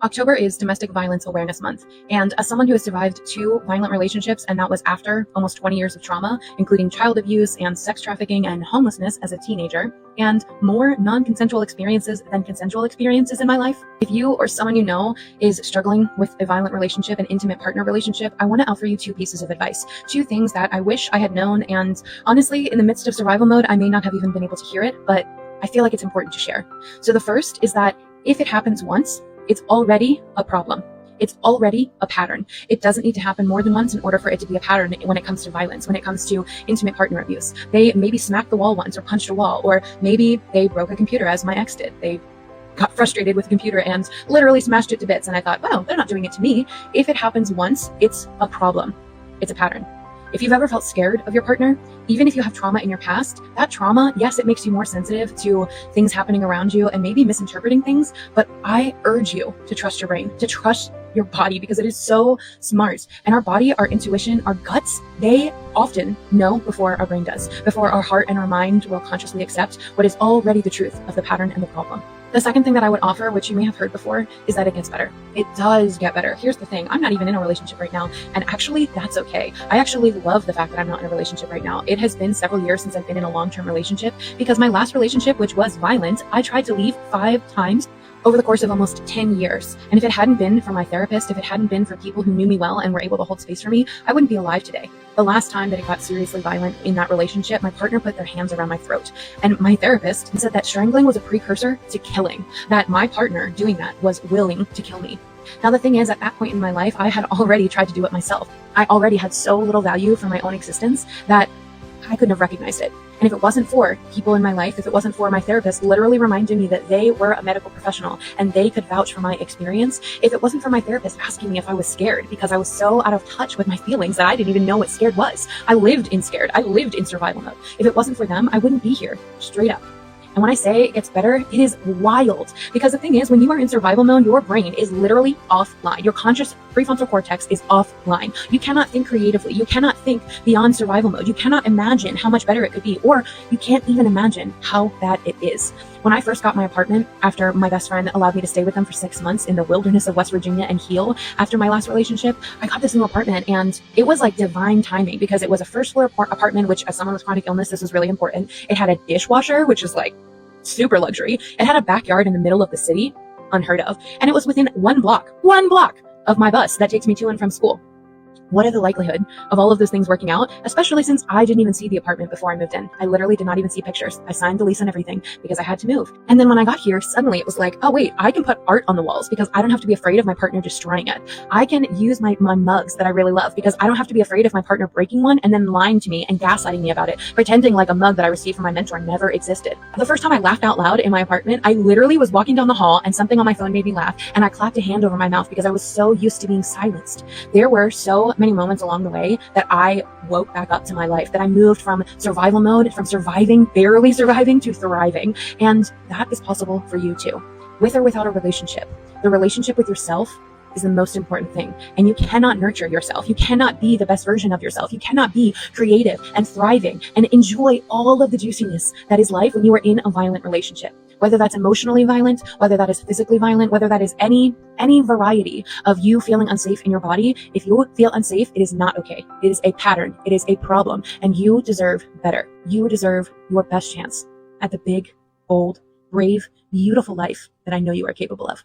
October is Domestic Violence Awareness Month, and as someone who has survived 2 violent relationships, and that was after almost 20 years of trauma, including child abuse and sex trafficking and homelessness as a teenager, and more non-consensual experiences than consensual experiences in my life, if you or someone you know is struggling with a violent relationship, an intimate partner relationship, I want to offer you 2 pieces of advice, 2 things that I wish I had known, and honestly, in the midst of survival mode, I may not have even been able to hear it, but I feel like it's important to share. So the first is that if it happens once, it's already a problem. It's already a pattern. It doesn't need to happen more than once in order for it to be a pattern when it comes to violence, when it comes to intimate partner abuse. They maybe smacked the wall once or punched a wall, or maybe they broke a computer as my ex did. They got frustrated with the computer and literally smashed it to bits. And I thought, wow, they're not doing it to me. If it happens once, it's a problem. It's a pattern. If you've ever felt scared of your partner, even if you have trauma in your past, that trauma, yes, it makes you more sensitive to things happening around you and maybe misinterpreting things, but I urge you to trust your brain, to trust your body, because it is so smart. And our body, our intuition, our guts, they often know before our brain does, before our heart and our mind will consciously accept what is already the truth of the pattern and the problem. The second thing that I would offer, which you may have heard before, is that it gets better. It does get better. Here's the thing. I'm not even in a relationship right now. And actually, that's okay. I actually love the fact that I'm not in a relationship right now. It has been several years since I've been in a long-term relationship because my last relationship, which was violent, I tried to leave 5 times over the course of almost 10 years. And if it hadn't been for my therapist, if it hadn't been for people who knew me well and were able to hold space for me, I wouldn't be alive today. The last time that it got seriously violent in that relationship, my partner put their hands around my throat. And my therapist said that strangling was a precursor to killing, that my partner doing that was willing to kill me. Now, the thing is, at that point in my life, I had already tried to do it myself. I already had so little value for my own existence that I couldn't have recognized it. And if it wasn't for people in my life, if it wasn't for my therapist literally reminding me that they were a medical professional and they could vouch for my experience, if it wasn't for my therapist asking me if I was scared because I was so out of touch with my feelings that I didn't even know what scared was. I lived in scared. I lived in survival mode. If it wasn't for them, I wouldn't be here, straight up. And when I say it gets better, it is wild. Because the thing is, when you are in survival mode, your brain is literally offline. Your conscious prefrontal cortex is offline. You cannot think creatively. You cannot think beyond survival mode. You cannot imagine how much better it could be, or you can't even imagine how bad it is. When I first got my apartment, after my best friend allowed me to stay with them for 6 months in the wilderness of West Virginia and heal after my last relationship, I got this new apartment, and it was like divine timing because it was a first floor apartment, which as someone with chronic illness, this was really important. It had a dishwasher, which is like super luxury. It had a backyard in the middle of the city, unheard of. And it was within one block of my bus that takes me to and from school. What are the likelihood of all of those things working out, especially since I didn't even see the apartment before I moved in? I literally did not even see pictures. I signed the lease and everything because I had to move. And then when I got here, suddenly it was like, oh wait, I can put art on the walls because I don't have to be afraid of my partner destroying it. I can use my mugs that I really love because I don't have to be afraid of my partner breaking one and then lying to me and gaslighting me about it, pretending like a mug that I received from my mentor never existed. The first time I laughed out loud in my apartment, I literally was walking down the hall and something on my phone made me laugh, and I clapped a hand over my mouth because I was so used to being silenced. There were so many moments along the way that I woke back up to my life, that I moved from survival mode, from surviving, barely surviving, to thriving. And that is possible for you too, with or without a relationship. The relationship with yourself is the most important thing. And you cannot nurture yourself. You cannot be the best version of yourself. You cannot be creative and thriving and enjoy all of the juiciness that is life when you are in a violent relationship. Whether that's emotionally violent, whether that is physically violent, whether that is any variety of you feeling unsafe in your body, if you feel unsafe, it is not okay. It is a pattern. It is a problem. And you deserve better. You deserve your best chance at the big, bold, brave, beautiful life that I know you are capable of.